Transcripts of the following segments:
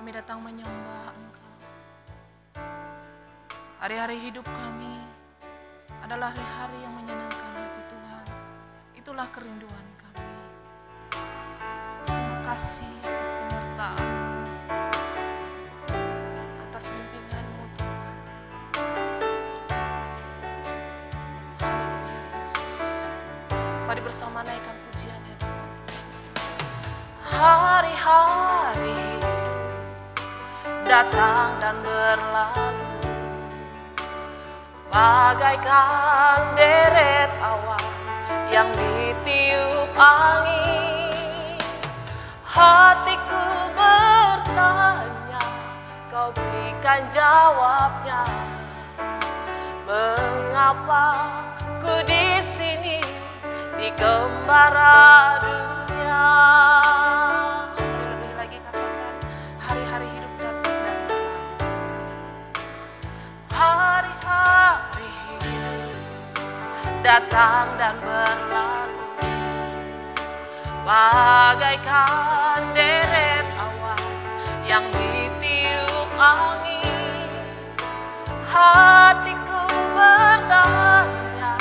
kami datang menyembah Engkau. Hari-hari hidup kami adalah hari-hari yang menyenangkan hati Tuhan. Itulah kerinduan kami. Terima kasih atas penyertaan-Mu, atas bimbingan-Mu Tuhan. Haleluya Yesus. Mari bersama naikkan pujian ya Tuhan. Hari-hari hidup datang dan berlalu, bagaikan deret awan yang ditiup angin. Hatiku bertanya, Kau berikan jawabnya. Mengapa ku di sini di gembara dunia? Lebih lagi katakan, hari-hari hidup datang dan berlalu. Hari-hari hidup datang dan berlalu, bagaikan deret awan yang ditiup angin. Hatiku bertanya,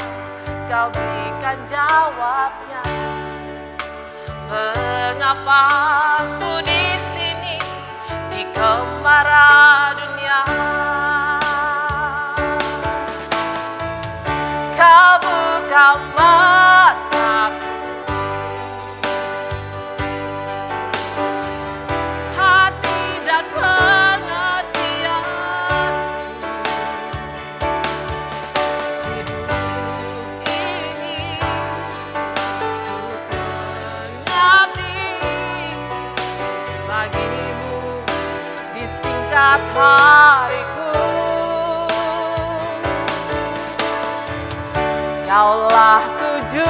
Kau berikan jawabnya. Mengapa ku di sini di gembara dunia? Kau buka mataku, hati dan pengertian. Hidup ini mengabdi bagimu di singkat hariku. Kaulah tujuanku,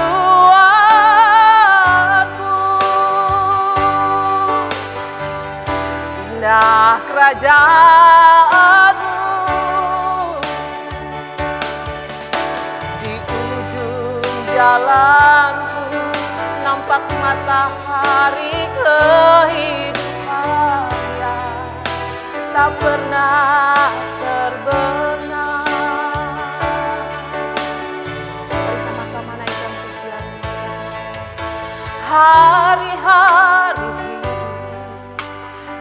indah kerajaanmu. Di ujung jalanku nampak matahari kehidupan yang tak pernah terbenam. Hari-hari hidup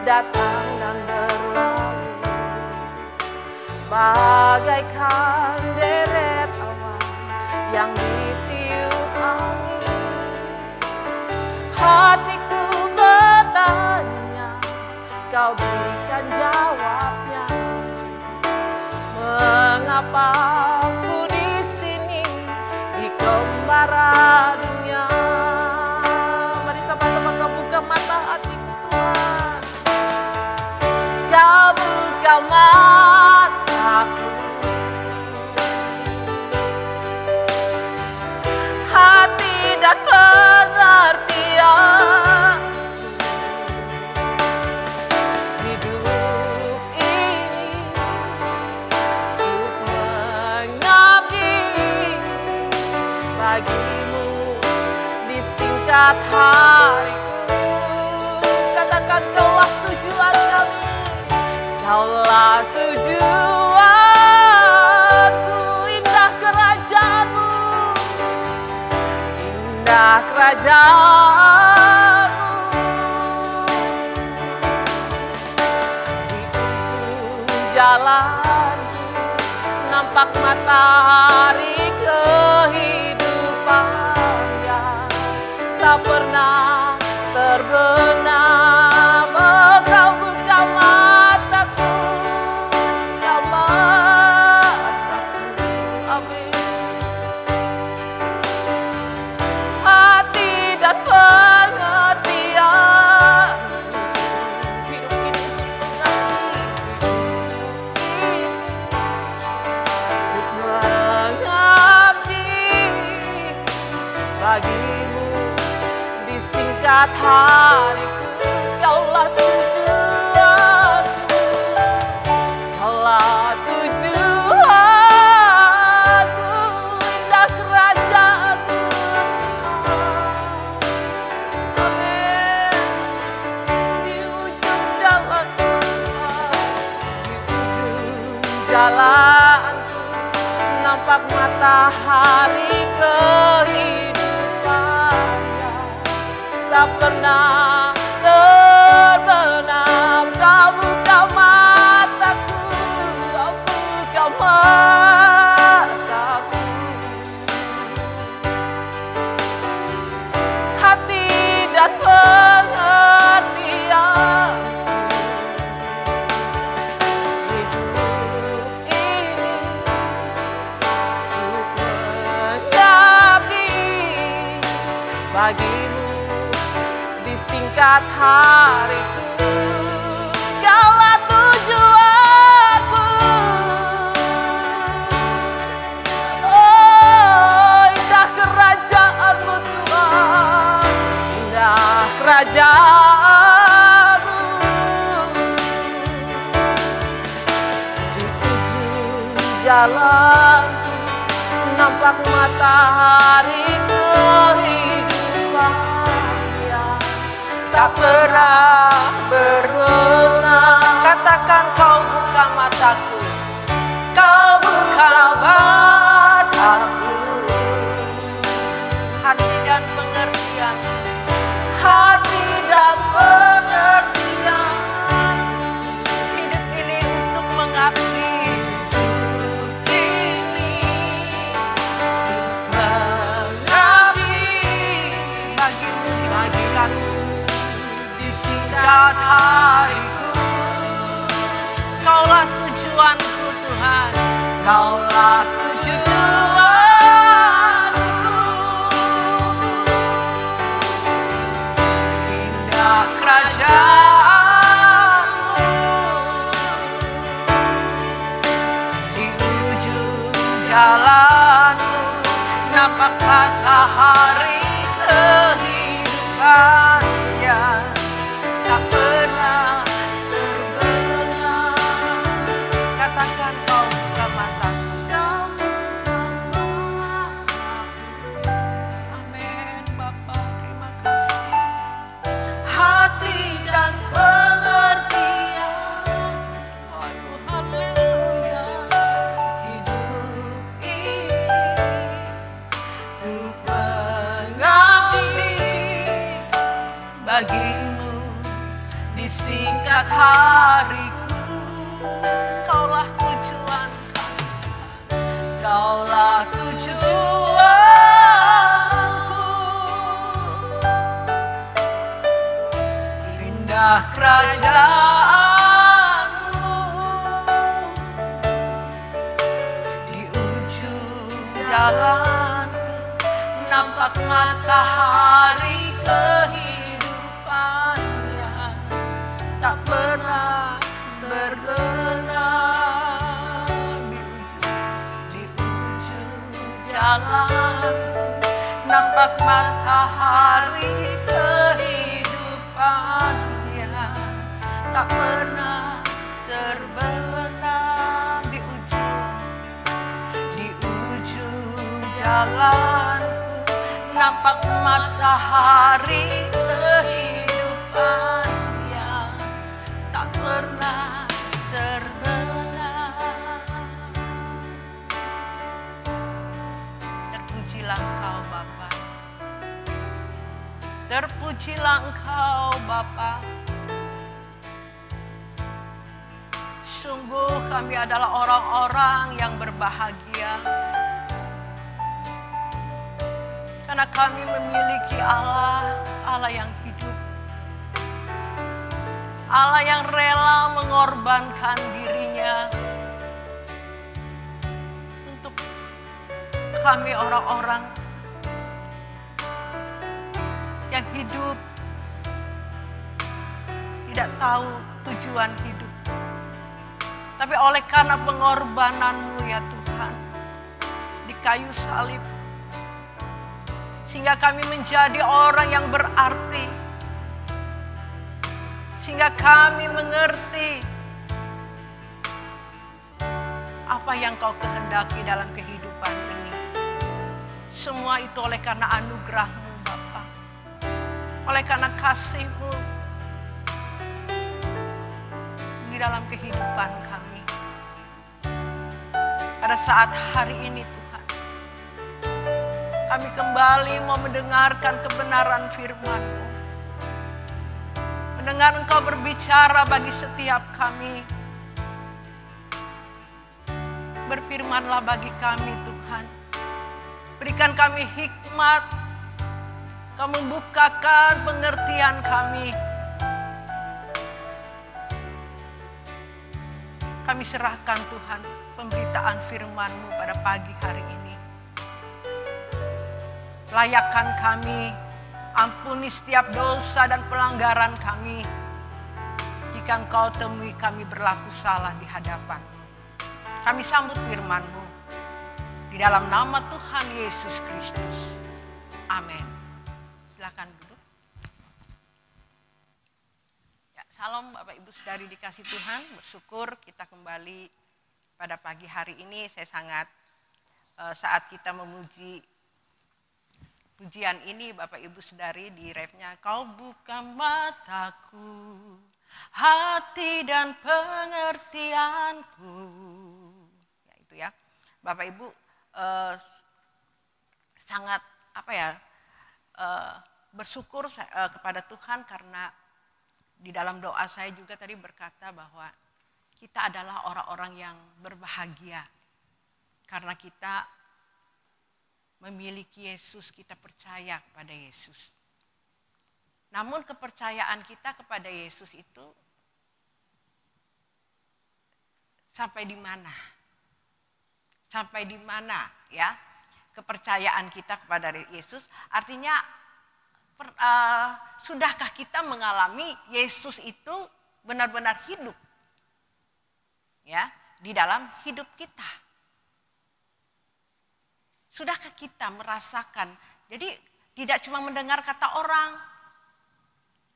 datang dan berlalu, bagaikan deret awan yang ditiup angin. Hatiku bertanya, Kau berikan jawabnya. Mengapa ku di sini di gembara dunia? Mata hatiku Tuhan, Kau buka mataku, hati dan pengertian. Hidup ini untuk mengabdi bagimu di singkat hariku. Katakan, Kaulah tujuan kami, Kaulah tujuanku. Indah kerajaanmu, indah kerajaanmu. Di ujung jalanku nampak matahari kehidupan yang tak pernah terbenam. Kau buka mataku, buka mataku, amin. Hati dan pengertian. Hidup ini untuk mengabdi bagimu di singkat hariku. Kaulah tujuanku, Kaulah tujuanku, indah kerajaanmu. Amin. Di ujung jalan matahari kehidupannya tak pernah terbenam. Kau buka mataku, kau buka mataku. Hati dan pengertian hidup ini untuk mengabdi bagimu di singkat hariku. Kaulah tujuanku. Oh, indah kerajaanmu Tuhan, indah kerajaanmu. Di ujung jalanku nampak matahari kehidupannya tak pernah berbenah. Katakan kau buka mataku, kau buka mataku. Hati dan pengertian, hati dan pengertian. Hidup ini untuk mengabdi, hidup ini mengabdi bagimu, bagikanmu di singkat hariku. Kaulah tujuanku Tuhan, kaulah tujuanku. Indah kerajaanmu di ujung jalanmu nampak matahari kehidupannya tak pernah terbenam. Katakan kau buka mataku, kau buka mataku. Amin Bapa, terima kasih. Hati dan pengertian, aduh haleluya. Hidup ini untuk mengabdi bagimu di singkat hariku. Kaulah tujuan kami, kaulah tujuanku. Indah kerajaanmu di ujung jalan nampak matahari kehidupannya tak pernah berbenah. Di ujung jalan nampak matahari kehidupannya tak pernah terbenam. Di ujung jalan nampak matahari kehidupannya tak pernah terbenam. Terpujilah Engkau Bapa, terpujilah Engkau Bapa. Sungguh kami adalah orang-orang yang berbahagia karena kami memiliki Allah yang hidup, Allah yang rela mengorbankan dirinya untuk kami orang-orang yang hidup tidak tahu tujuan hidup. Tapi oleh karena pengorbananmu ya Tuhan di kayu salib, sehingga kami menjadi orang yang berarti, sehingga kami mengerti apa yang Kau kehendaki dalam kehidupan ini. Semua itu oleh karena anugerah-Mu Bapa, oleh karena kasih-Mu di dalam kehidupan kami. Pada saat hari ini Tuhan, Kami kembali mau mendengarkan kebenaran firman-Mu. Mendengar Engkau berbicara bagi setiap kami. Berfirmanlah bagi kami Tuhan. Berikan kami hikmat. Kau membukakan pengertian kami. Kami serahkan Tuhan pemberitaan firman-Mu pada pagi hari ini. Layakkan kami, ampuni setiap dosa dan pelanggaran kami. Jika Engkau temui kami berlaku salah di hadapan. Kami sambut firman-Mu. Di dalam nama Tuhan Yesus Kristus. Amin. Silakan duduk. Ya, salam Bapak Ibu Saudari dikasih Tuhan. Bersyukur kita kembali pada pagi hari ini. Saya sangat saat kita memuji pujian ini Bapak Ibu Saudari di refnya, kau buka mataku, hati dan pengertianku. Ya itu ya. Bapak Ibu sangat bersyukur kepada Tuhan karena di dalam doa saya juga tadi berkata bahwa kita adalah orang-orang yang berbahagia karena kita memiliki Yesus, kita percaya kepada Yesus. Namun kepercayaan kita kepada Yesus itu sampai di mana? Sampai di mana ya kepercayaan kita kepada Yesus? Artinya sudahkah kita mengalami Yesus itu benar-benar hidup ya di dalam hidup kita? Sudahkah kita merasakan? Jadi tidak cuma mendengar kata orang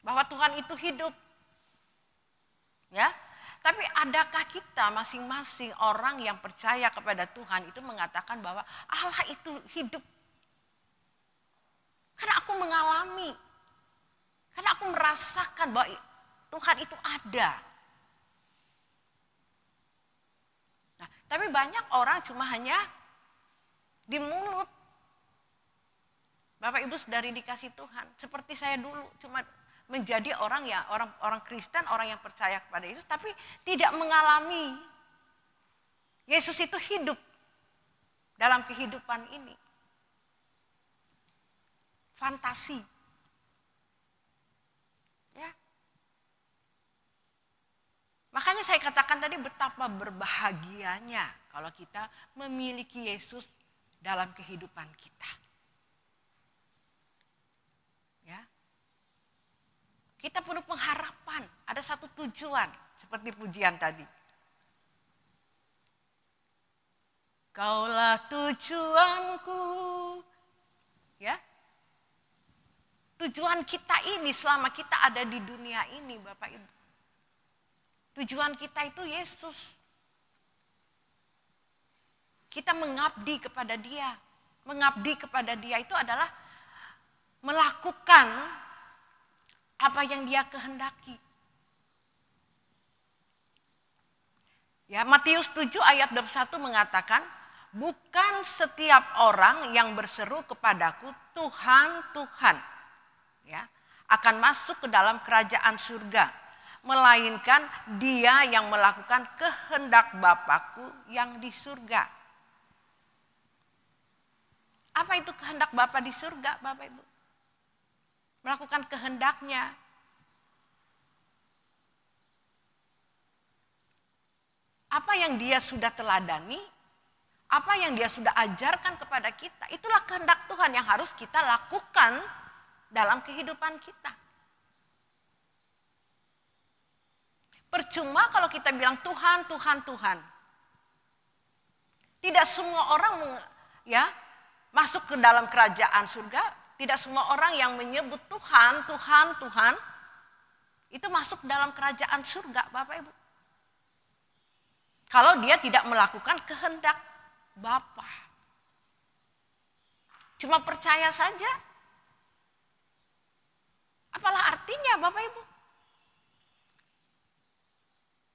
bahwa Tuhan itu hidup. Ya. Tapi adakah kita masing-masing orang yang percaya kepada Tuhan itu mengatakan bahwa Allah itu hidup? Karena aku mengalami. Karena aku merasakan bahwa Tuhan itu ada. Nah, tapi banyak orang cuma hanya di mulut. Bapak Ibu Saudari dikasih Tuhan, seperti saya dulu cuma menjadi orang Kristen, orang yang percaya kepada Yesus tapi tidak mengalami Yesus itu hidup dalam kehidupan ini. Fantasi. Ya. Makanya saya katakan tadi betapa berbahagianya kalau kita memiliki Yesus dalam kehidupan kita. Ya. Kita penuh pengharapan, ada satu tujuan seperti pujian tadi. Kaulah tujuanku. Ya. Tujuan kita ini selama kita ada di dunia ini, Bapak Ibu. Tujuan kita itu Yesus. Kita mengabdi kepada Dia. Mengabdi kepada Dia itu adalah melakukan apa yang Dia kehendaki. Ya, Matius 7 ayat 21 mengatakan, bukan setiap orang yang berseru kepadaku Tuhan, Tuhan, ya, akan masuk ke dalam kerajaan surga, melainkan dia yang melakukan kehendak Bapakku yang di surga. Apa itu kehendak Bapa di surga, Bapak Ibu? Melakukan kehendaknya. Apa yang Dia sudah teladani, apa yang Dia sudah ajarkan kepada kita, itulah kehendak Tuhan yang harus kita lakukan dalam kehidupan kita. Percuma kalau kita bilang Tuhan, Tuhan, Tuhan. Tidak semua orang masuk ke dalam kerajaan surga. Tidak semua orang yang menyebut Tuhan, Tuhan, Tuhan itu masuk dalam kerajaan surga, Bapak Ibu. Kalau dia tidak melakukan kehendak Bapa. Cuma percaya saja. Apalah artinya, Bapak Ibu?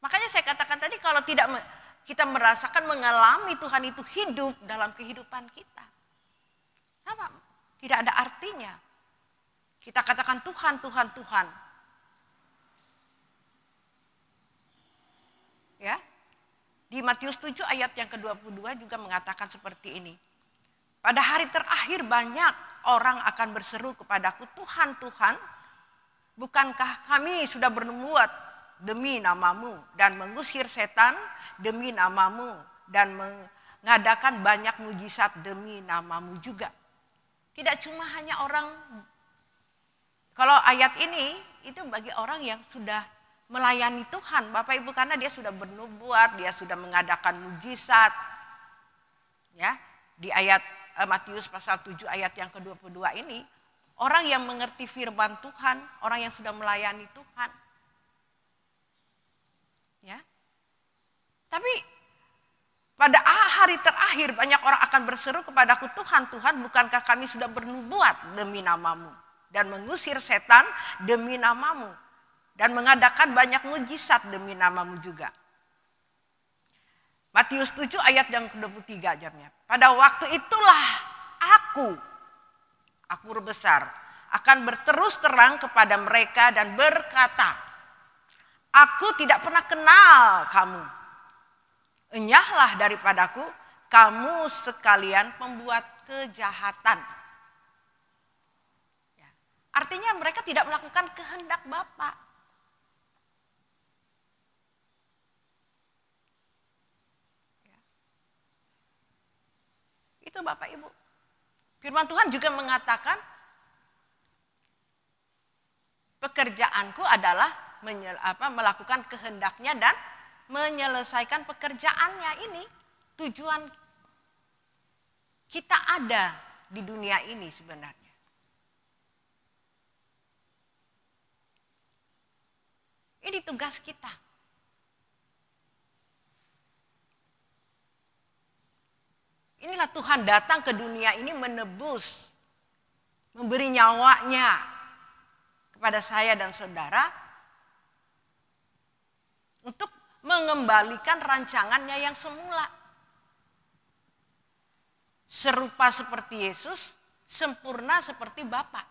Makanya saya katakan tadi kalau tidak kita merasakan mengalami Tuhan itu hidup dalam kehidupan kita. Sama, tidak ada artinya. Kita katakan Tuhan, Tuhan, Tuhan. Ya. Di Matius 7 ayat yang ke-22 juga mengatakan seperti ini. Pada hari terakhir banyak orang akan berseru kepadaku, Tuhan, Tuhan, bukankah kami sudah bernubuat demi namamu dan mengusir setan demi namamu dan mengadakan banyak mujizat demi namamu juga. Tidak cuma hanya orang, kalau ayat ini itu bagi orang yang sudah melayani Tuhan, Bapak Ibu, karena dia sudah bernubuat, dia sudah mengadakan mujizat. Ya, di ayat Matius pasal 7 ayat yang ke-22 ini, orang yang mengerti firman Tuhan, orang yang sudah melayani Tuhan. Ya. Tapi pada hari terakhir banyak orang akan berseru kepadaku, Tuhan, Tuhan, bukankah kami sudah bernubuat demi namamu dan mengusir setan demi namamu dan mengadakan banyak mujizat demi namamu juga. Matius 7 ayat yang ke-23 jamnya. Pada waktu itulah aku besar, akan berterus terang kepada mereka dan berkata, aku tidak pernah kenal kamu. Enyahlah daripadaku, kamu sekalian pembuat kejahatan. Ya. Artinya mereka tidak melakukan kehendak Bapa. Ya. Itu Bapak Ibu. Firman Tuhan juga mengatakan, pekerjaanku adalah melakukan kehendaknya dan menyelesaikan pekerjaannya. Ini tujuan kita ada di dunia ini sebenarnya. Ini tugas kita. Inilah Tuhan datang ke dunia ini menebus, memberi nyawanya kepada saya dan saudara untuk mengembalikan rancangannya yang semula. Serupa seperti Yesus, sempurna seperti Bapa.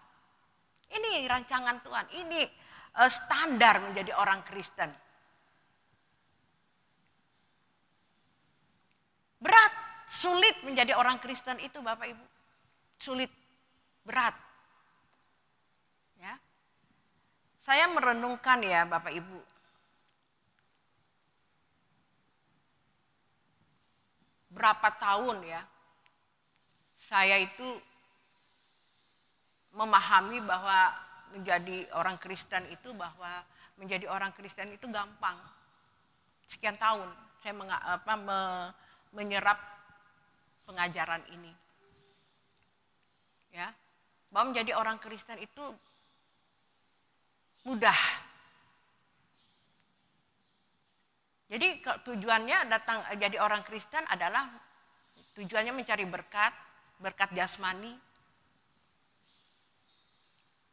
Ini rancangan Tuhan, ini standar menjadi orang Kristen. Berat, sulit menjadi orang Kristen itu Bapak Ibu. Sulit, berat. Ya. Saya merenungkan ya Bapak Ibu. Berapa tahun ya saya itu memahami bahwa menjadi orang Kristen itu gampang. Sekian tahun saya menyerap pengajaran ini. Ya, bahwa menjadi orang Kristen itu mudah. Jadi tujuannya datang jadi orang Kristen adalah tujuannya mencari berkat jasmani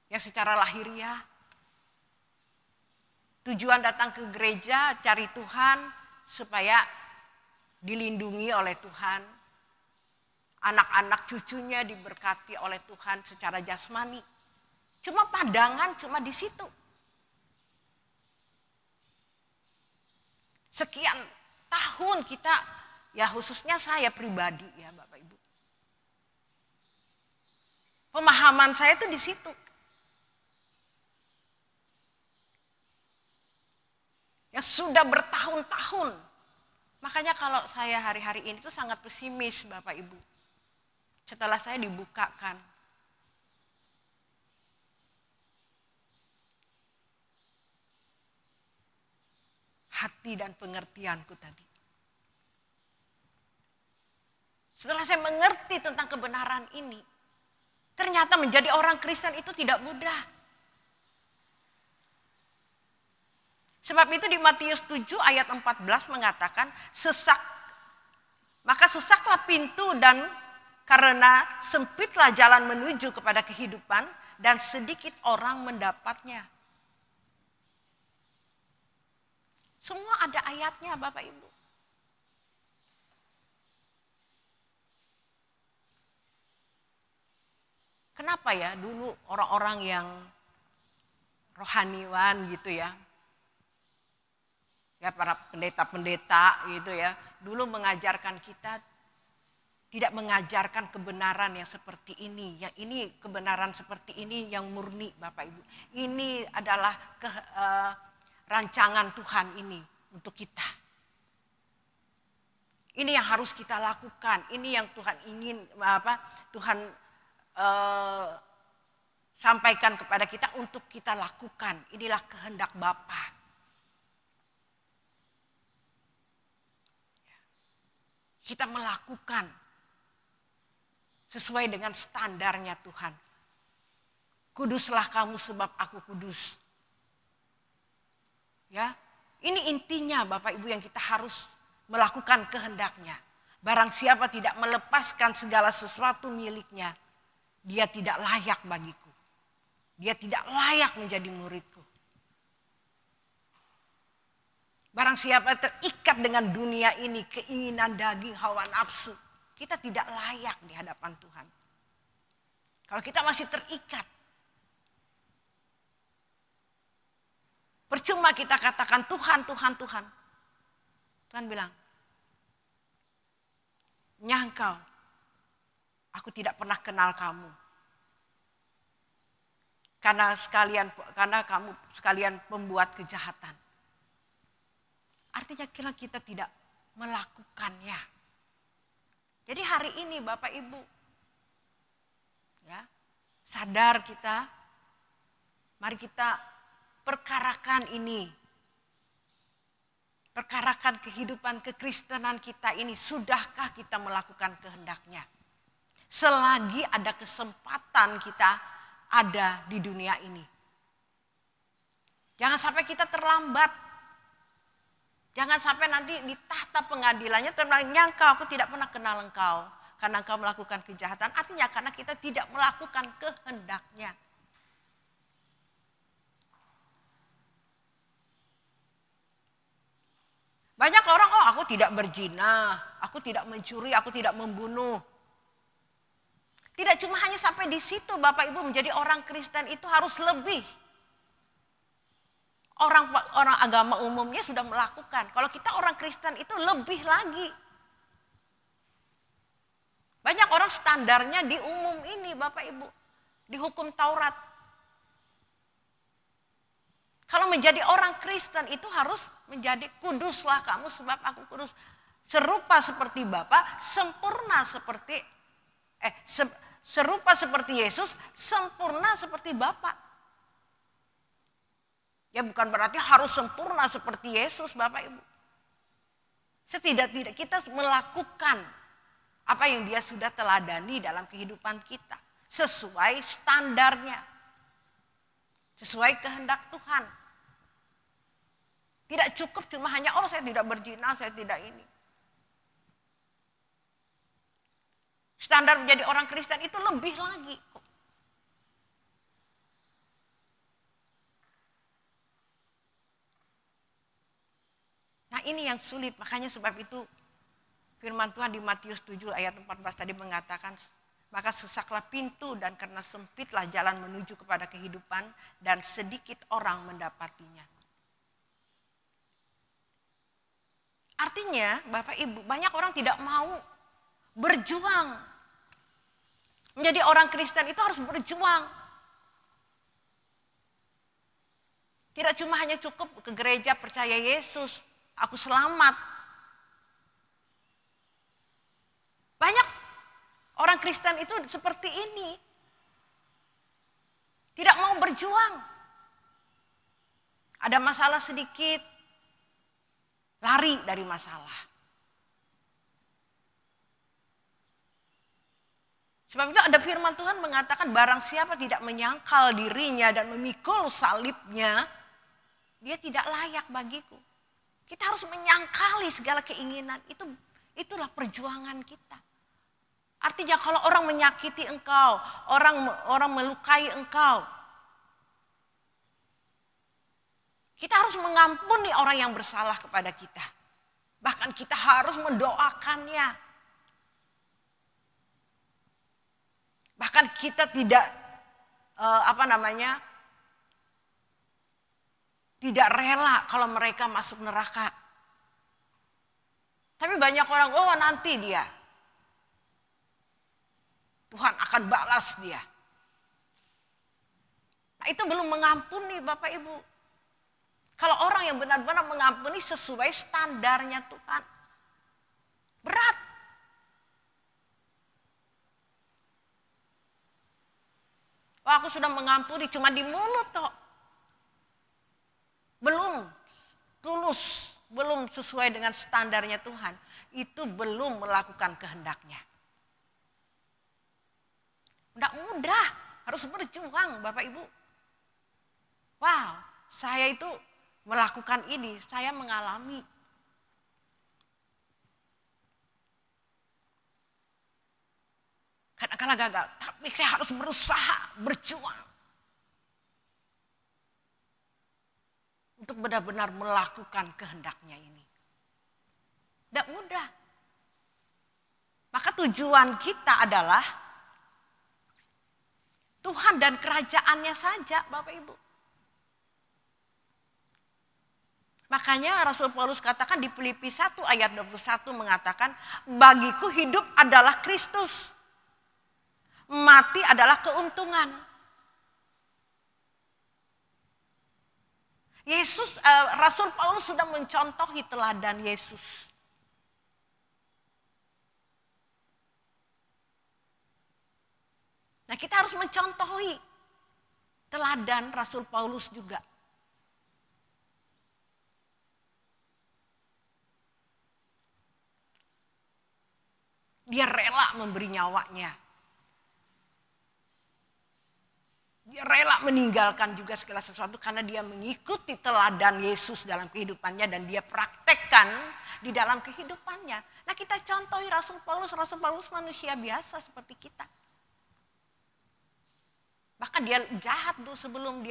yang secara lahiriah. Tujuan datang ke gereja cari Tuhan supaya dilindungi oleh Tuhan. Anak-anak cucunya diberkati oleh Tuhan secara jasmani. Cuma pandangan cuma di situ. Sekian tahun kita, ya khususnya saya pribadi ya Bapak Ibu. Pemahaman saya itu di situ. Ya sudah bertahun-tahun. Makanya kalau saya hari-hari ini tuh sangat pesimis Bapak Ibu. Setelah saya dibukakan. Hati dan pengertianku tadi. Setelah saya mengerti tentang kebenaran ini, ternyata menjadi orang Kristen itu tidak mudah. Sebab itu di Matius 7 ayat 14 mengatakan, maka sesaklah pintu dan karena sempitlah jalan menuju kepada kehidupan dan sedikit orang mendapatnya. Semua ada ayatnya Bapak Ibu. Kenapa ya dulu orang-orang yang rohaniwan gitu ya. Ya para pendeta-pendeta gitu ya. Dulu mengajarkan kita tidak mengajarkan kebenaran yang seperti ini. Yang ini kebenaran seperti ini yang murni Bapak Ibu. Ini adalah rancangan Tuhan ini untuk kita. Ini yang harus kita lakukan. Ini yang Tuhan ingin Tuhan sampaikan kepada kita untuk kita lakukan. Inilah kehendak Bapa. Kita melakukan sesuai dengan standarnya Tuhan. Kuduslah kamu sebab aku kudus. Ya, ini intinya Bapak Ibu yang kita harus melakukan kehendaknya. Barang siapa tidak melepaskan segala sesuatu miliknya, dia tidak layak bagiku. Dia tidak layak menjadi muridku. Barang siapa terikat dengan dunia ini, keinginan daging, hawa nafsu, kita tidak layak di hadapan Tuhan. Kalau kita masih terikat, percuma kita katakan Tuhan, Tuhan, Tuhan. Tuhan bilang, nyangkau, aku tidak pernah kenal kamu. Karena kamu sekalian pembuat kejahatan. Artinya kita tidak melakukannya. Jadi hari ini Bapak Ibu, ya, sadar kita, mari kita perkarakan ini. Perkarakan kehidupan kekristenan kita ini, sudahkah kita melakukan kehendaknya? Selagi ada kesempatan kita ada di dunia ini. Jangan sampai kita terlambat. Jangan sampai nanti di tahta pengadilannya terbilang nyangka aku tidak pernah kenal engkau. Karena engkau melakukan kejahatan. Artinya karena kita tidak melakukan kehendaknya. Banyak orang, aku tidak berzina, aku tidak mencuri, aku tidak membunuh. Tidak cuma hanya sampai di situ Bapak Ibu, menjadi orang Kristen itu harus lebih. Orang agama umumnya sudah melakukan. Kalau kita orang Kristen itu lebih lagi. Banyak orang standarnya di umum ini Bapak Ibu. Di hukum Taurat. Kalau menjadi orang Kristen itu harus menjadi kuduslah kamu sebab aku kudus. Serupa seperti Bapa, sempurna seperti serupa seperti Yesus, sempurna seperti Bapa. Ya bukan berarti harus sempurna seperti Yesus Bapak Ibu. Setidak-tidak kita melakukan apa yang dia sudah teladani dalam kehidupan kita. Sesuai standarnya. Sesuai kehendak Tuhan. Tidak cukup cuma hanya saya tidak berzina, saya tidak ini. Standar menjadi orang Kristen itu lebih lagi. Nah ini yang sulit, makanya sebab itu firman Tuhan di Matius 7 ayat 14 tadi mengatakan, maka sesaklah pintu dan karena sempitlah jalan menuju kepada kehidupan dan sedikit orang mendapatinya. Artinya Bapak Ibu, banyak orang tidak mau berjuang. Menjadi orang Kristen itu harus berjuang. Tidak cuma hanya cukup ke gereja percaya Yesus, aku selamat. Banyak orang Kristen itu seperti ini. Tidak mau berjuang. Ada masalah sedikit, lari dari masalah. Sebab itu ada firman Tuhan mengatakan barang siapa tidak menyangkal dirinya dan memikul salibnya, dia tidak layak bagiku. Kita harus menyangkali segala keinginan. Itulah perjuangan kita. Artinya kalau orang menyakiti engkau, orang melukai engkau, kita harus mengampuni orang yang bersalah kepada kita. Bahkan kita harus mendoakannya. Bahkan kita tidak tidak rela kalau mereka masuk neraka. Tapi banyak orang, oh nanti dia, Tuhan akan balas dia. Nah, itu belum mengampuni Bapak Ibu. Kalau orang yang benar-benar mengampuni sesuai standarnya Tuhan, berat. Wah, aku sudah mengampuni cuma di mulut toh. Belum tulus, belum sesuai dengan standarnya Tuhan. Itu belum melakukan kehendaknya. Tidak mudah, harus berjuang Bapak Ibu. Wow, saya itu melakukan ini, saya mengalami. Kadang-kadang gagal, tapi saya harus berusaha, berjuang. Untuk benar-benar melakukan kehendaknya ini. Tidak mudah. Maka tujuan kita adalah Tuhan dan kerajaannya saja Bapak Ibu. Makanya Rasul Paulus katakan di Filipi 1 ayat 21 mengatakan, bagiku hidup adalah Kristus. Mati adalah keuntungan. Rasul Paulus sudah mencontohi teladan Yesus. Nah, kita harus mencontohi teladan Rasul Paulus juga. Dia rela memberi nyawanya. Dia rela meninggalkan juga segala sesuatu karena dia mengikuti teladan Yesus dalam kehidupannya dan dia praktekkan di dalam kehidupannya. Nah, kita contohi Rasul Paulus manusia biasa seperti kita. Bahkan dia jahat dulu sebelum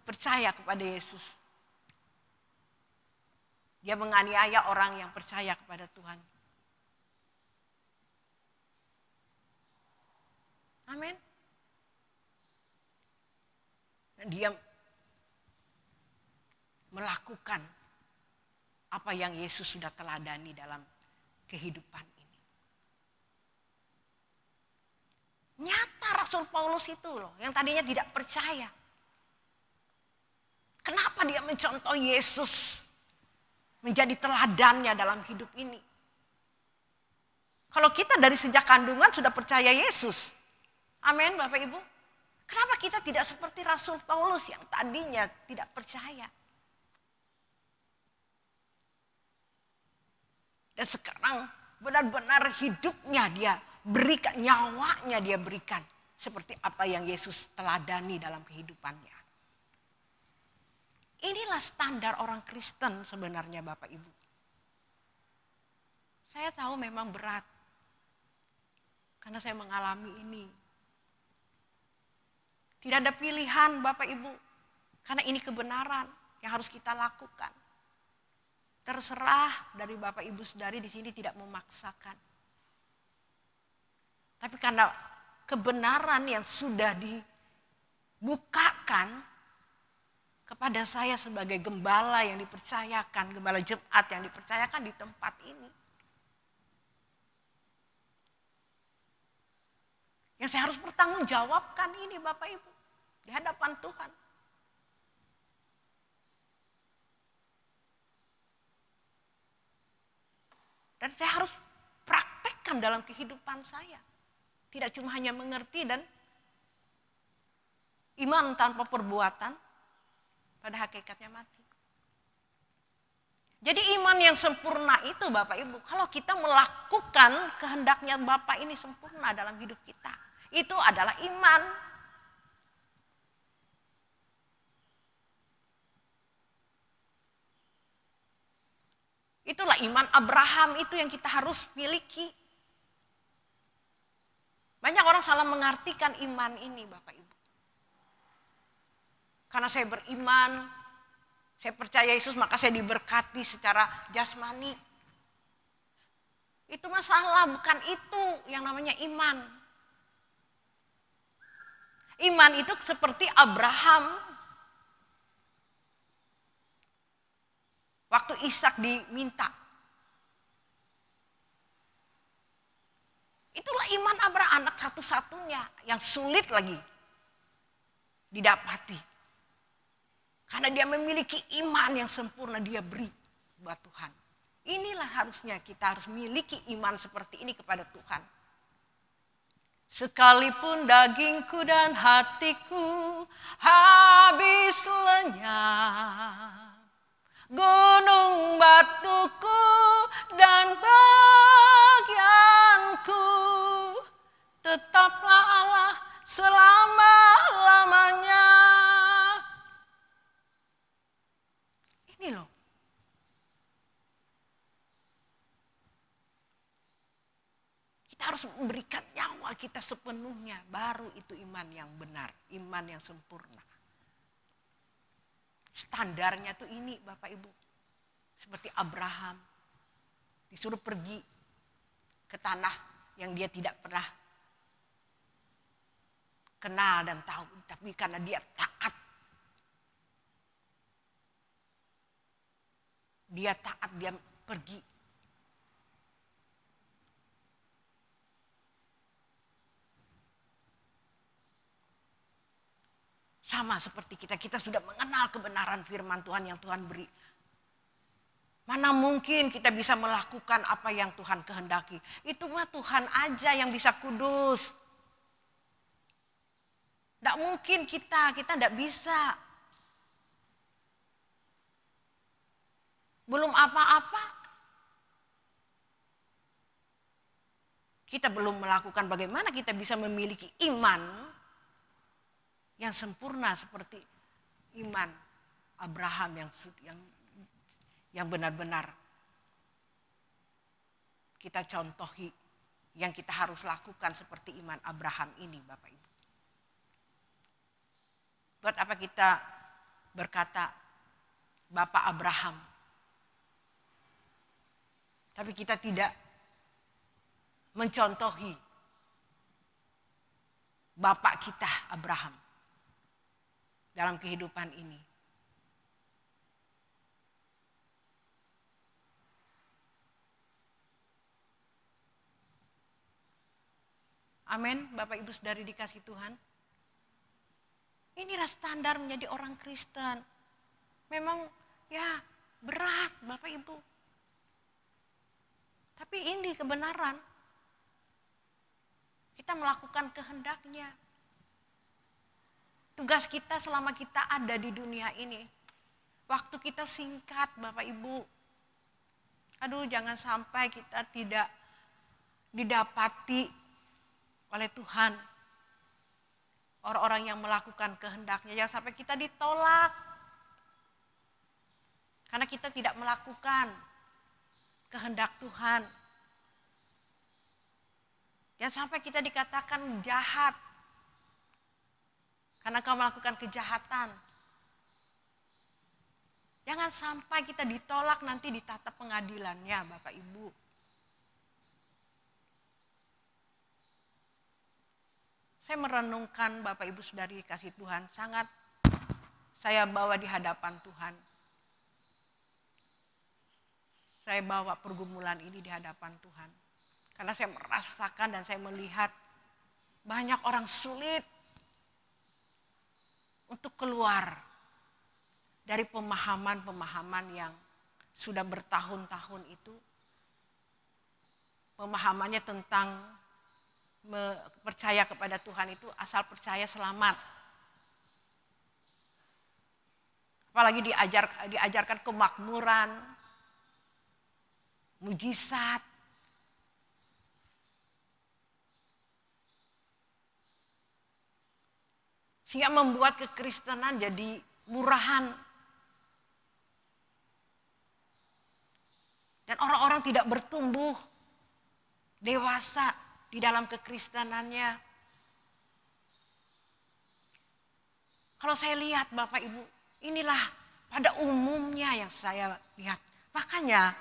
percaya kepada Yesus. Dia menganiaya orang yang percaya kepada Tuhan. Amin. Dia melakukan apa yang Yesus sudah teladani dalam kehidupan ini. Nyata Rasul Paulus itu loh, yang tadinya tidak percaya. Kenapa dia mencontoh Yesus menjadi teladannya dalam hidup ini? Kalau kita dari sejak kandungan sudah percaya Yesus. Amin Bapak Ibu. Kenapa kita tidak seperti Rasul Paulus yang tadinya tidak percaya? Dan sekarang benar-benar hidupnya dia berikan, nyawanya dia berikan. Seperti apa yang Yesus teladani dalam kehidupannya. Inilah standar orang Kristen sebenarnya Bapak Ibu. Saya tahu memang berat. Karena saya mengalami ini. Tidak ada pilihan Bapak Ibu. Karena ini kebenaran yang harus kita lakukan. Terserah dari Bapak Ibu Saudari di sini tidak memaksakan. Tapi karena kebenaran yang sudah dibukakan kepada saya sebagai gembala yang dipercayakan, gembala jemaat yang dipercayakan di tempat ini. Yang saya harus bertanggungjawabkan ini Bapak Ibu. Di hadapan Tuhan. Dan saya harus praktekkan dalam kehidupan saya. Tidak cuma hanya mengerti dan iman tanpa perbuatan. Pada hakikatnya mati. Jadi iman yang sempurna itu Bapak Ibu. Kalau kita melakukan kehendaknya Bapak ini sempurna dalam hidup kita. Itu adalah iman. Itulah iman Abraham itu yang kita harus miliki. Banyak orang salah mengartikan iman ini Bapak Ibu. Karena saya beriman, saya percaya Yesus maka saya diberkati secara jasmani. Itu masalah, bukan itu yang namanya iman. Iman itu seperti Abraham. Waktu Ishak diminta. Itulah iman Abraham, anak satu-satunya yang sulit lagi didapati. Karena dia memiliki iman yang sempurna, dia beri buat Tuhan. Inilah harusnya kita harus miliki iman seperti ini kepada Tuhan. Sekalipun dagingku dan hatiku habis lenyap, gunung batuku dan bagianku, tetaplah Allah selama-lamanya. Ini loh. Kita harus memberikan nyawa kita sepenuhnya. Baru itu iman yang benar. Iman yang sempurna. Standarnya tuh ini Bapak Ibu. Seperti Abraham. Disuruh pergi ke tanah yang dia tidak pernah kenal dan tahu. Tapi karena dia taat. Dia taat, dia pergi. Sama seperti kita sudah mengenal kebenaran firman Tuhan yang Tuhan beri. Mana mungkin kita bisa melakukan apa yang Tuhan kehendaki. Itu mah Tuhan aja yang bisa kudus. Tidak mungkin kita tidak bisa. Belum apa-apa. Kita belum melakukan bagaimana kita bisa memiliki iman yang sempurna seperti iman Abraham yang benar-benar kita contohi, yang kita harus lakukan seperti iman Abraham ini Bapak Ibu. Buat apa kita berkata Bapak Abraham, tapi kita tidak mencontohi Bapak kita Abraham dalam kehidupan ini. Amin, Bapak Ibu Saudari dikasih Tuhan. Inilah standar menjadi orang Kristen. Memang ya berat Bapak Ibu. Tapi ini kebenaran. Kita melakukan kehendaknya. Tugas kita selama kita ada di dunia ini. Waktu kita singkat Bapak Ibu. Aduh, jangan sampai kita tidak didapati oleh Tuhan. Orang-orang yang melakukan kehendaknya. Jangan sampai kita ditolak. Karena kita tidak melakukan kehendak Tuhan. Jangan sampai kita dikatakan jahat. Karena kau melakukan kejahatan. Jangan sampai kita ditolak nanti di tata pengadilannya Bapak Ibu. Saya merenungkan Bapak Ibu Saudari kasih Tuhan. Sangat saya bawa di hadapan Tuhan. Saya bawa pergumulan ini di hadapan Tuhan. Karena saya merasakan dan saya melihat banyak orang sulit untuk keluar dari pemahaman-pemahaman yang sudah bertahun-tahun itu. Pemahamannya tentang percaya kepada Tuhan itu asal percaya selamat. Apalagi diajarkan kemakmuran, mujizat. Sehingga membuat kekristenan jadi murahan. Dan orang-orang tidak bertumbuh dewasa di dalam kekristenannya. Kalau saya lihat Bapak Ibu, inilah pada umumnya yang saya lihat. Makanya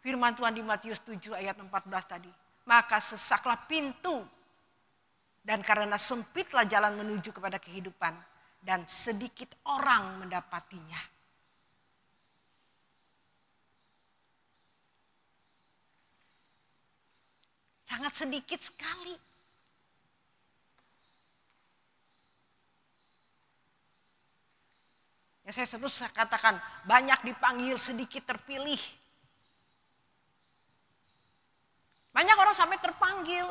firman Tuhan di Matius 7 ayat 14 tadi. Maka sesaklah pintu Dan karena sempitlah jalan menuju kepada kehidupan dan sedikit orang mendapatinya. Sangat sedikit sekali. Ya, saya terus katakan banyak dipanggil, sedikit terpilih. Banyak orang sampai terpanggil.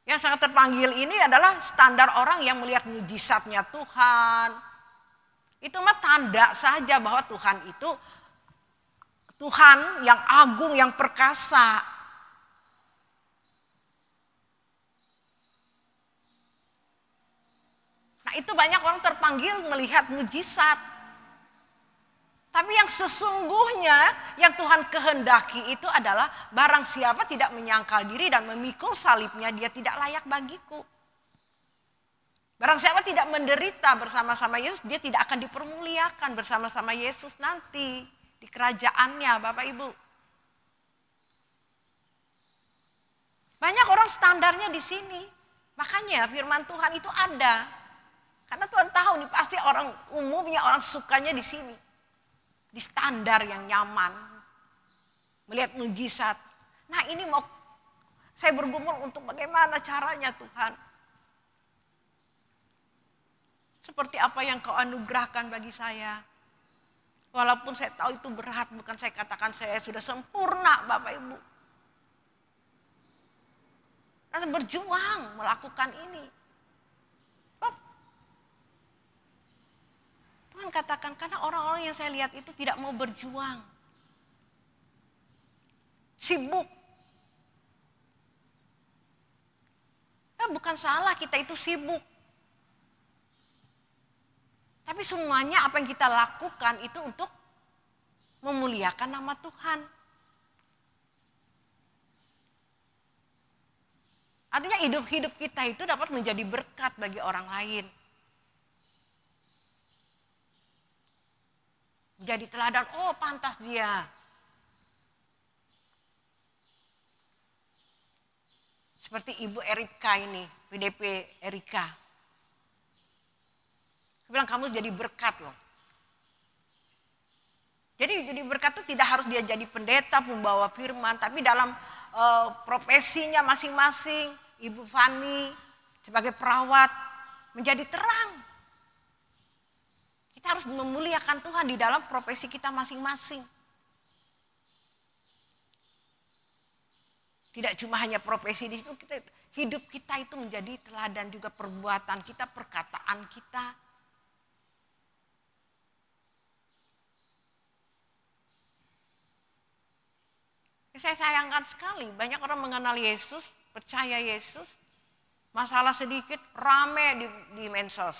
Yang sangat terpanggil ini adalah standar orang yang melihat mujizatnya Tuhan. Itu mah tanda saja bahwa Tuhan itu Tuhan yang agung, yang perkasa. Nah, itu banyak orang terpanggil melihat mujizat. Tapi yang sesungguhnya yang Tuhan kehendaki itu adalah barang siapa tidak menyangkal diri dan memikul salibnya, dia tidak layak bagiku. Barang siapa tidak menderita bersama-sama Yesus, dia tidak akan dipermuliakan bersama-sama Yesus nanti di kerajaannya, Bapak Ibu. Banyak orang standarnya di sini. Makanya firman Tuhan itu ada. Karena Tuhan tahu nih pasti orang umumnya orang sukanya di sini. Di standar yang nyaman. Melihat mujizat. Nah, ini mau saya bergumul untuk bagaimana caranya Tuhan. Seperti apa yang kau anugerahkan bagi saya. Walaupun saya tahu itu berat, bukan saya katakan saya sudah sempurna Bapak Ibu. Karena berjuang melakukan ini. Tuhan katakan karena orang-orang yang saya lihat itu tidak mau berjuang. Sibuk. Nah, bukan salah kita itu sibuk. Tapi semuanya apa yang kita lakukan itu untuk memuliakan nama Tuhan. Artinya hidup-hidup kita itu dapat menjadi berkat bagi orang lain. Jadi teladan, oh pantas dia. Seperti Ibu Erika ini, PDP Erika. Saya bilang kamu jadi berkat loh. Jadi berkat itu tidak harus dia jadi pendeta, pembawa firman. Tapi dalam profesinya masing-masing, Ibu Fani sebagai perawat menjadi terang. Kita harus memuliakan Tuhan di dalam profesi kita masing-masing. Tidak cuma hanya profesi di situ, hidup kita itu menjadi teladan juga perbuatan kita, perkataan kita. Saya sayangkan sekali, banyak orang mengenal Yesus, percaya Yesus, masalah sedikit rame di medsos.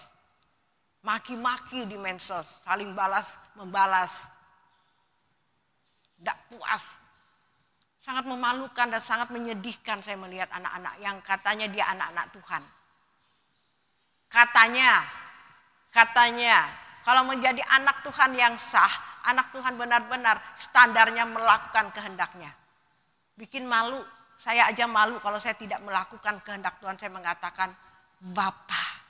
Maki-maki di medsos, saling balas, membalas. Tidak puas. Sangat memalukan dan sangat menyedihkan saya melihat anak-anak yang katanya dia anak-anak Tuhan. Katanya, kalau menjadi anak Tuhan yang sah, anak Tuhan benar-benar standarnya melakukan kehendaknya. Bikin malu, saya aja malu kalau saya tidak melakukan kehendak Tuhan, saya mengatakan, Bapa.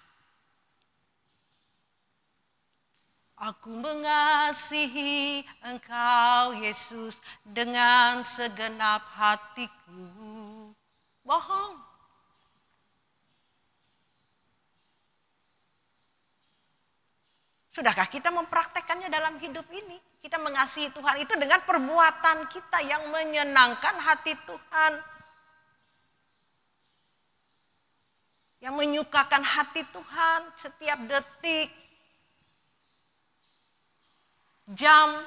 Aku mengasihi Engkau Yesus dengan segenap hatiku. Bohong. Sudahkah kita mempraktekannya dalam hidup ini? Kita mengasihi Tuhan itu dengan perbuatan kita yang menyenangkan hati Tuhan. Yang menyukakan hati Tuhan setiap detik. Jam,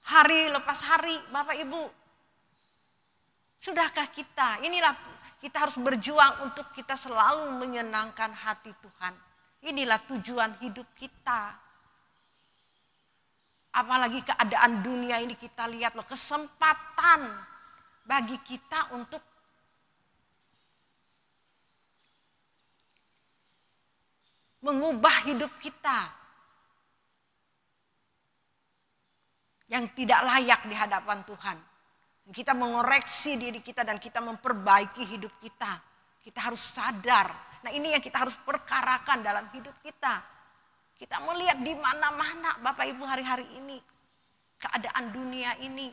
hari lepas hari, Bapak Ibu. Sudahkah kita? Inilah kita harus berjuang untuk kita selalu menyenangkan hati Tuhan. Inilah tujuan hidup kita. Apalagi keadaan dunia ini kita lihat loh, kesempatan bagi kita untuk mengubah hidup kita. Yang tidak layak di hadapan Tuhan. Kita mengoreksi diri kita dan kita memperbaiki hidup kita. Kita harus sadar. Nah, ini yang kita harus perkarakan dalam hidup kita. Kita melihat di mana-mana Bapak Ibu hari-hari ini. Keadaan dunia ini.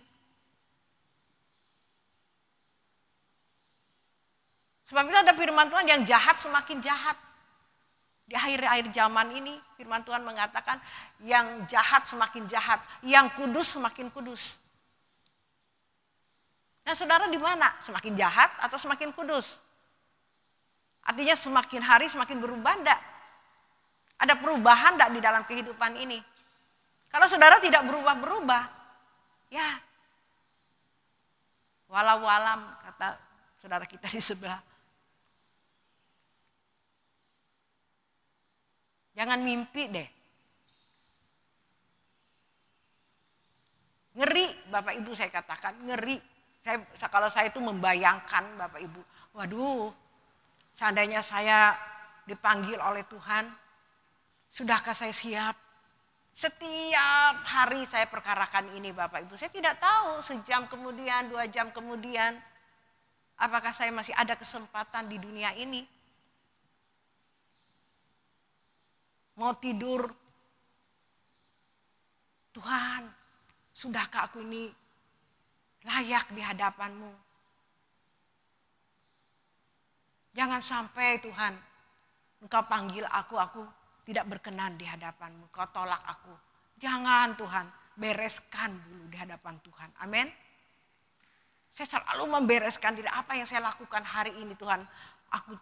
Sebab itu ada firman Tuhan, yang jahat semakin jahat. Di akhir-akhir zaman ini firman Tuhan mengatakan yang jahat semakin jahat. Yang kudus semakin kudus. Nah, saudara di mana? Semakin jahat atau semakin kudus? Artinya semakin hari semakin berubah enggak? Ada perubahan enggak di dalam kehidupan ini? Kalau saudara tidak berubah-berubah, ya walau-walam kata saudara kita di sebelah. Jangan mimpi deh. Ngeri, Bapak Ibu saya katakan, ngeri. Kalau saya itu membayangkan Bapak Ibu, waduh, seandainya saya dipanggil oleh Tuhan, sudahkah saya siap? Setiap hari saya perkarakan ini Bapak Ibu. Saya tidak tahu sejam kemudian, 2 jam kemudian, apakah saya masih ada kesempatan di dunia ini. Mau tidur, Tuhan, sudahkah aku ini layak di hadapan-Mu? Jangan sampai Tuhan, Engkau panggil aku tidak berkenan di hadapan-Mu. Kau tolak aku. Jangan Tuhan, bereskan dulu di hadapan Tuhan. Amin. Saya selalu membereskan diri, apa yang saya lakukan hari ini Tuhan. Aku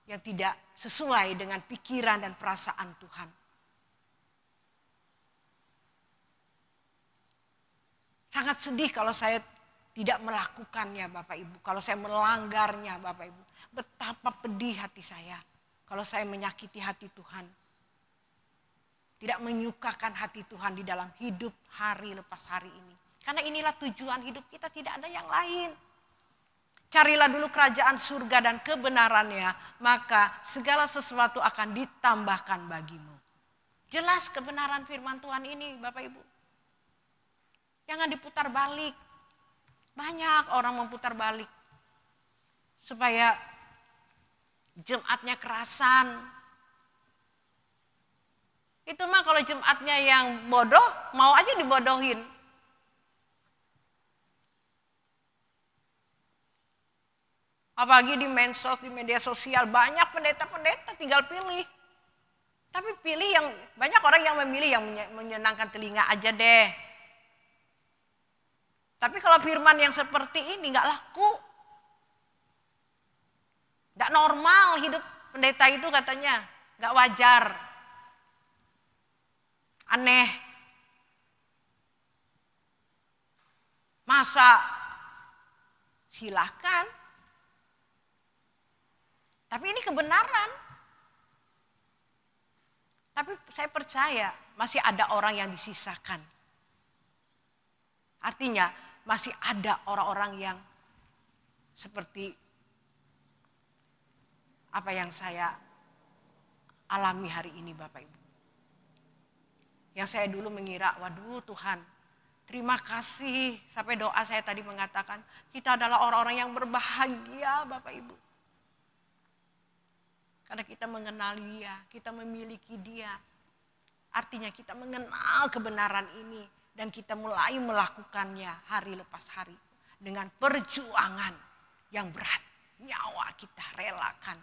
yang tidak sesuai dengan pikiran dan perasaan Tuhan. Sangat sedih kalau saya tidak melakukannya Bapak Ibu. Kalau saya melanggarnya Bapak Ibu. Betapa pedih hati saya. Kalau saya menyakiti hati Tuhan. Tidak menyukakan hati Tuhan di dalam hidup hari lepas hari ini. Karena inilah tujuan hidup kita, tidak ada yang lain. Carilah dulu kerajaan surga dan kebenarannya. Maka segala sesuatu akan ditambahkan bagimu. Jelas kebenaran firman Tuhan ini Bapak Ibu. Jangan diputar balik. Banyak orang memutar balik. Supaya Jumatnya kerasan. Itu mah kalau Jumatnya yang bodoh, mau aja dibodohin. Apalagi di medsos, di media sosial, banyak pendeta-pendeta tinggal pilih. Tapi pilih yang, banyak orang yang memilih yang menyenangkan telinga aja deh. Tapi kalau firman yang seperti ini nggak laku. Nggak normal hidup pendeta itu katanya. Nggak wajar. Aneh. Masa? Silahkan. Tapi ini kebenaran. Tapi saya percaya masih ada orang yang disisakan. Artinya masih ada orang-orang yang seperti apa yang saya alami hari ini Bapak Ibu. Yang saya dulu mengira, waduh Tuhan, terima kasih. Sampai doa saya tadi mengatakan, kita adalah orang-orang yang berbahagia Bapak Ibu. Karena kita mengenal Dia, kita memiliki Dia. Artinya kita mengenal kebenaran ini. Dan kita mulai melakukannya hari lepas hari. Dengan perjuangan yang berat. Nyawa kita relakan.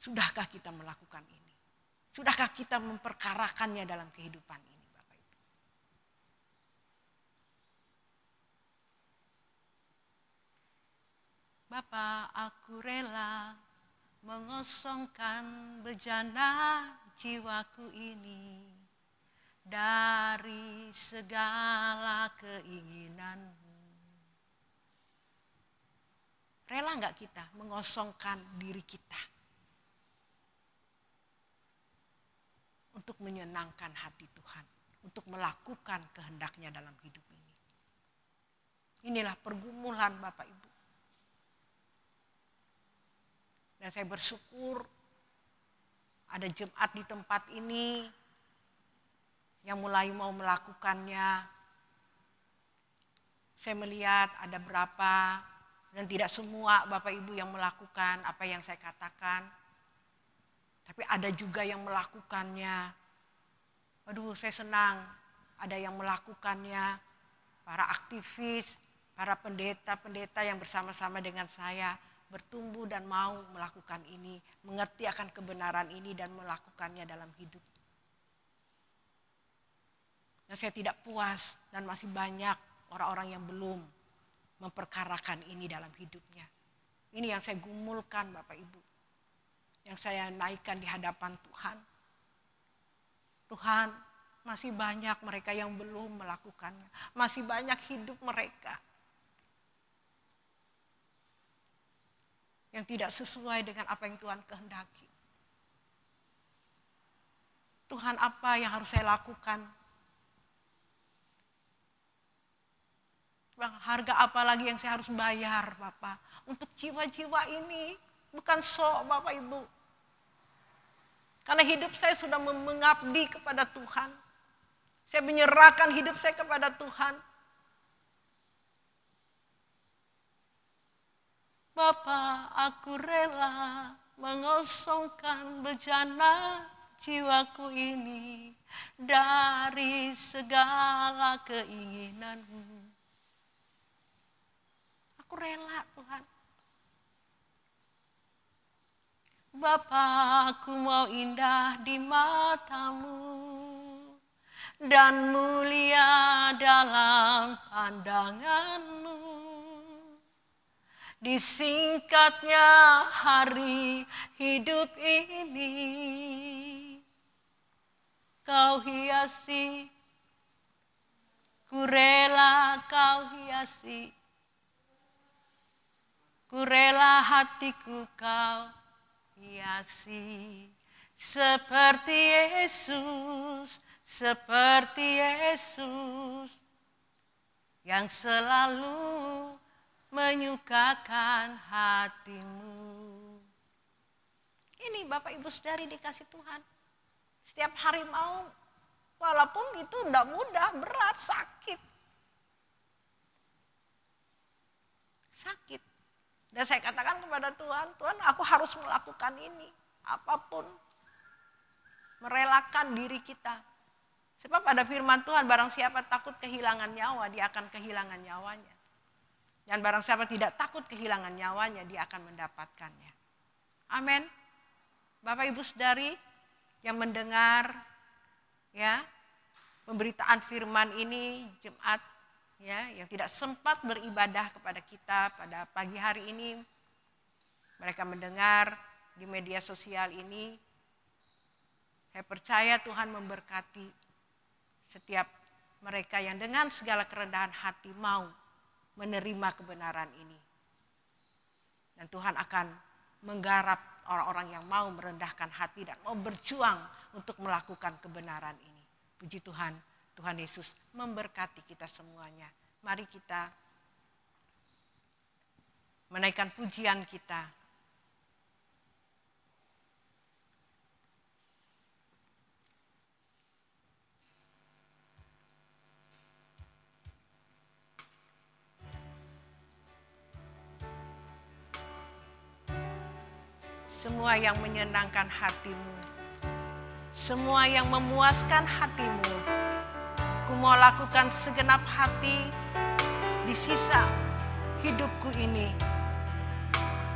Sudahkah kita melakukan ini? Sudahkah kita memperkarakannya dalam kehidupan ini Bapak Ibu? Bapa, aku rela mengosongkan bejana jiwaku ini dari segala keinginanmu. Rela nggak kita mengosongkan diri kita untuk menyenangkan hati Tuhan, untuk melakukan kehendaknya dalam hidup ini? Inilah pergumulan Bapak Ibu. Dan saya bersyukur ada Jumat di tempat ini yang mulai mau melakukannya. Saya melihat ada berapa, dan tidak semua Bapak Ibu yang melakukan apa yang saya katakan. Tapi ada juga yang melakukannya. Aduh, saya senang ada yang melakukannya. Para aktivis, para pendeta-pendeta yang bersama-sama dengan saya bertumbuh dan mau melakukan ini, mengerti akan kebenaran ini dan melakukannya dalam hidup. Dan saya tidak puas dan masih banyak orang-orang yang belum memperkarakan ini dalam hidupnya. Ini yang saya gumulkan Bapak Ibu. Yang saya naikkan di hadapan Tuhan. Tuhan, masih banyak mereka yang belum melakukannya. Masih banyak hidup mereka yang tidak sesuai dengan apa yang Tuhan kehendaki. Tuhan, apa yang harus saya lakukan? Bang, harga apa lagi yang saya harus bayar, Bapak? Untuk jiwa-jiwa ini, bukan sok, Bapak Ibu. Karena hidup saya sudah mengabdi kepada Tuhan. Saya menyerahkan hidup saya kepada Tuhan. Bapa, aku rela mengosongkan bejana jiwaku ini dari segala keinginanmu. Aku rela Tuhan. Bapa, aku mau indah di matamu dan mulia dalam pandanganmu. Disingkatnya hari hidup ini, kau hiasi, ku rela kau hiasi. Ku rela hatiku kau hiasi. Seperti Yesus, seperti Yesus yang selalu menyukakan hatimu. Ini Bapak Ibu Saudari dikasih Tuhan. Setiap hari mau, walaupun itu tidak mudah, berat, sakit. Sakit. Dan saya katakan kepada Tuhan, Tuhan aku harus melakukan ini. Apapun. Merelakan diri kita. Sebab pada firman Tuhan, barang siapa takut kehilangan nyawa, dia akan kehilangan nyawanya. Dan barang siapa tidak takut kehilangan nyawanya, dia akan mendapatkannya. Amin. Bapak Ibu Saudari yang mendengar ya pemberitaan firman ini Jumat, ya, yang tidak sempat beribadah kepada kita pada pagi hari ini, mereka mendengar di media sosial ini. Saya percaya Tuhan memberkati setiap mereka yang dengan segala kerendahan hati mau menerima kebenaran ini. Dan Tuhan akan menggarap orang-orang yang mau merendahkan hati dan mau berjuang untuk melakukan kebenaran ini. Puji Tuhan. Tuhan Yesus memberkati kita semuanya. Mari kita menaikkan pujian kita. Semua yang menyenangkan hatimu, semua yang memuaskan hatimu, ku mau lakukan segenap hati di sisa hidupku ini.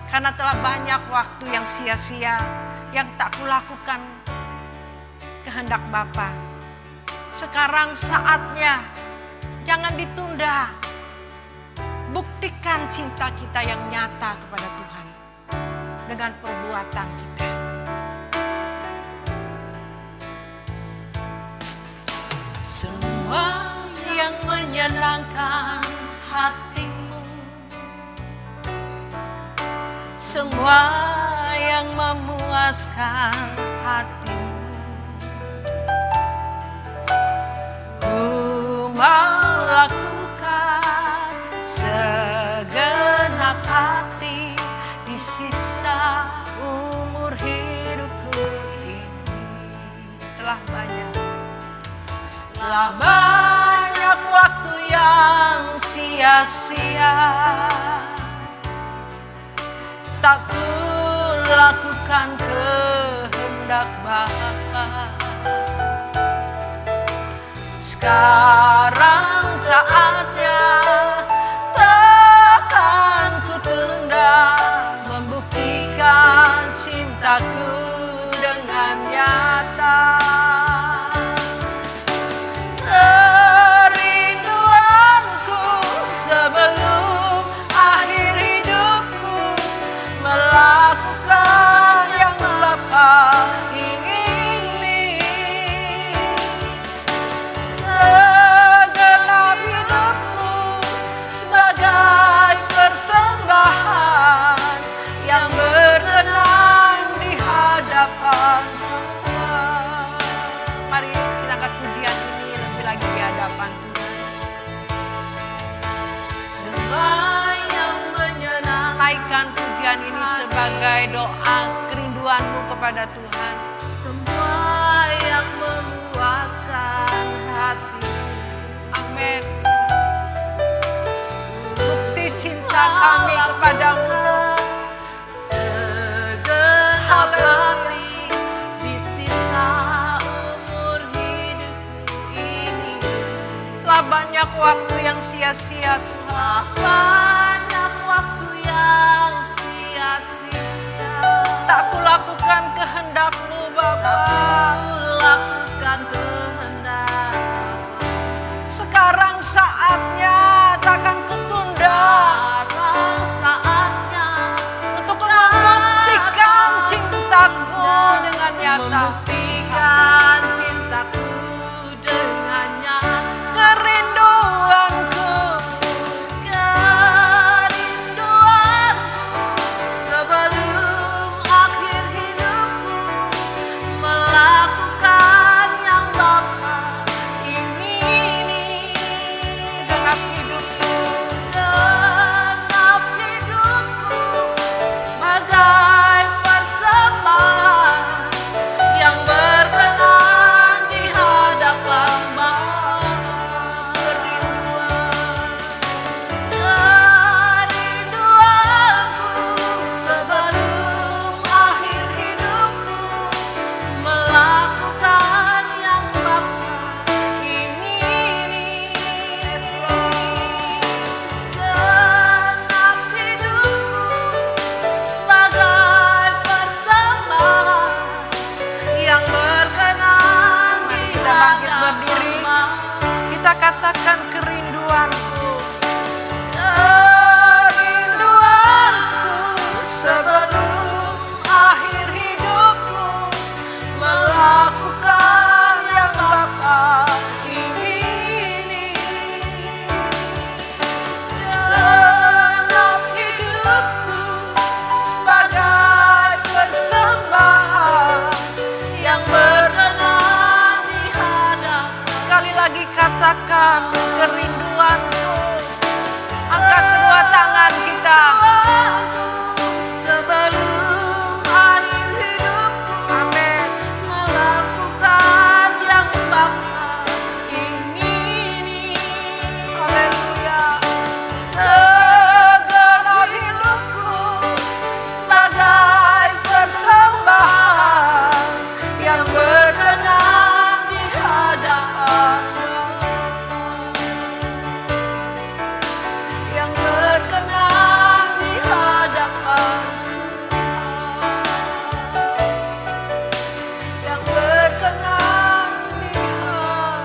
Karena telah banyak waktu yang sia-sia yang tak kulakukan kehendak Bapa. Sekarang saatnya, jangan ditunda. Buktikan cinta kita yang nyata kepada Tuhan dengan perbuatan kita. Semua yang menyenangkan hatimu, semua yang memuaskan hatimu, ku mau lakukan segenap hati di sisa umur hidupku ini. Telah banyak banyak waktu yang sia-sia, tak kulakukan kehendak Bapa. Sekarang saatnya, takkan ku tunda membuktikan cintaku dengan nyata. Kerinduanku sebelum akhir hidupku, melakukan yang Bapa ingini. Segenap hidupku sebagai persembahan yang berkenan di hadapan Tuhan. Mari kita angkat pujian ini lebih lagi di hadapan Tuhan. Semua yang menyenangkan, naikkan pujian ini sebagai doa kerinduanmu kepada Tuhan. Semua yang memuaskan hati. Amin. Bukti cinta kami kepadamu. Segenap hati di sisa umur hidupku ini. Telah banyak waktu yang sia-sia, Tuhan. Banyak waktu yang sia-sia. Tak kulakukan kehendak-Mu, Bapa. Kulakukan kehendak. Sekarang saatnya, takkan kutunda. Sekarang saatnya untuk membuktikan cintaku dengan nyata. Membuktikan cintaku dengan nyata. Kerinduanku, sebelum akhir hidupku, melakukan yang Bapa ingini. Genap hidupku sebagai persembahan yang berkenan di hadapan Bapa. Kerinduanku sebelum akhir hidupku, melakukan yang Bapa ingini. Genap hidupku sebagai persembahan yang berkenan di hadapan Bapa. Kita katakan kerinduanku. Kerinduanku sebelum akhir hidupku, melakukan yang Bapa ingini. Genap hidupku sebagai persembahan yang berkenan di hadapan. Sekali lagi katakan kerinduanku. Angkat kedua tangan kita. Sebelum akhir hidupku, amin, melakukan yang Bapa ingini. Haleluya. Segenap hidupku sebagai persembahan yang berkenan di hadapan, yang berkenan di hadapan, yang berkenan di hadapan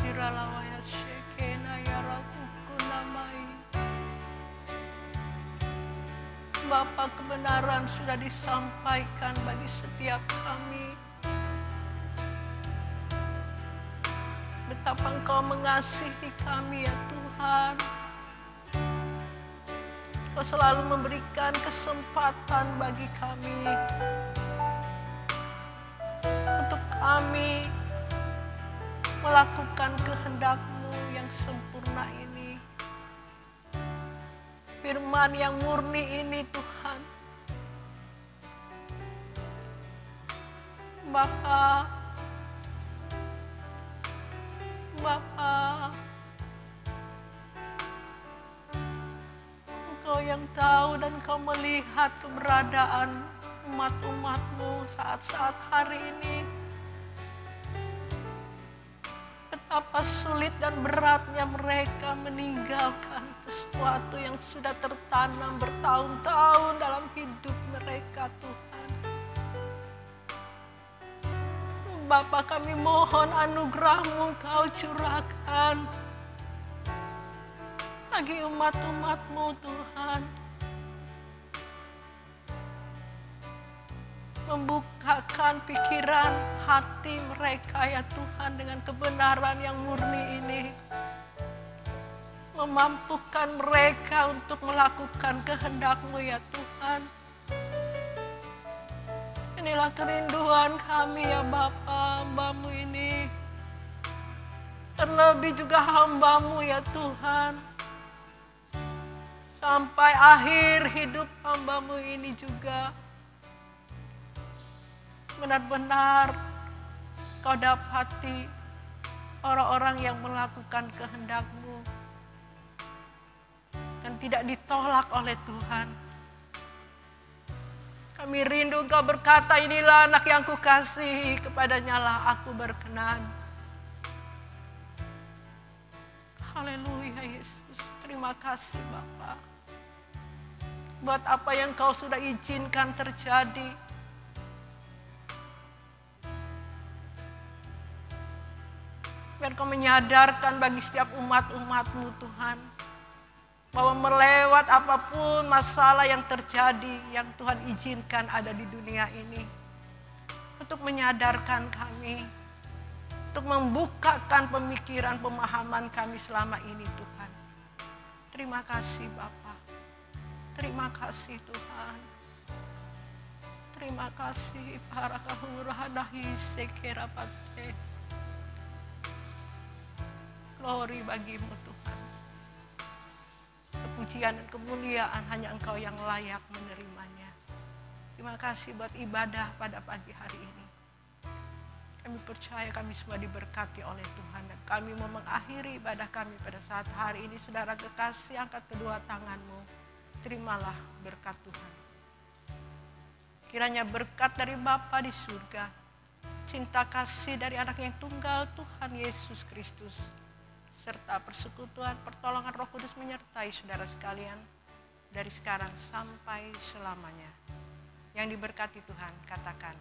Diralawaya Shekena Yarakuku Namai. Bapa, kebenaran sudah disampaikan bagi setiap kami. Betapa Engkau mengasihi kami ya Tuhan. Engkau selalu memberikan kesempatan bagi kami untuk kami melakukan kehendak-Mu yang sempurna ini. Firman yang murni ini Tuhan. Bapa, Engkau yang tahu dan Engkau melihat keberadaan umat-umat-Mu saat-saat hari ini. Betapa sulit dan beratnya mereka meninggalkan sesuatu yang sudah tertanam bertahun-tahun dalam hidup mereka, Tuhan. Bapa, kami mohon anugerah-Mu Kau curahkan bagi umat-umat-Mu, Tuhan. Membukakan pikiran hati mereka ya Tuhan dengan kebenaran yang murni ini. Memampukan mereka untuk melakukan kehendak-Mu ya Tuhan. Inilah kerinduan kami ya Bapa, hamba-Mu ini. Terlebih juga hamba-Mu ya Tuhan. Sampai akhir hidup hamba-Mu ini juga benar-benar Kau dapati orang-orang yang melakukan kehendak-Mu dan tidak ditolak oleh Tuhan. Kami rindu Engkau berkata, inilah anak yang Kukasihi, kepadanya lah Aku berkenan. Haleluya Yesus, terima kasih Bapa. Buat apa yang Kau sudah izinkan terjadi. Biar Kau menyadarkan bagi setiap umat-umat-Mu Tuhan, bahwa melewat apapun masalah yang terjadi, yang Tuhan izinkan ada di dunia ini, untuk menyadarkan kami, untuk membukakan pemikiran, pemahaman kami selama ini Tuhan. Terima kasih Bapa. Terima kasih Tuhan. Terima kasih para kahurahanahi sekerapate. Glory bagi-Mu Tuhan. Kepujian dan kemuliaan hanya Engkau yang layak menerimanya. Terima kasih buat ibadah pada pagi hari ini. Kami percaya kami semua diberkati oleh Tuhan. Dan kami mau mengakhiri ibadah kami pada saat hari ini. Saudara kekasih, angkat kedua tangan-Mu. Terimalah berkat Tuhan. Kiranya berkat dari Bapa di surga, cinta kasih dari anak yang tunggal Tuhan Yesus Kristus, serta persekutuan pertolongan Roh Kudus menyertai saudara sekalian dari sekarang sampai selamanya. Yang diberkati Tuhan, katakan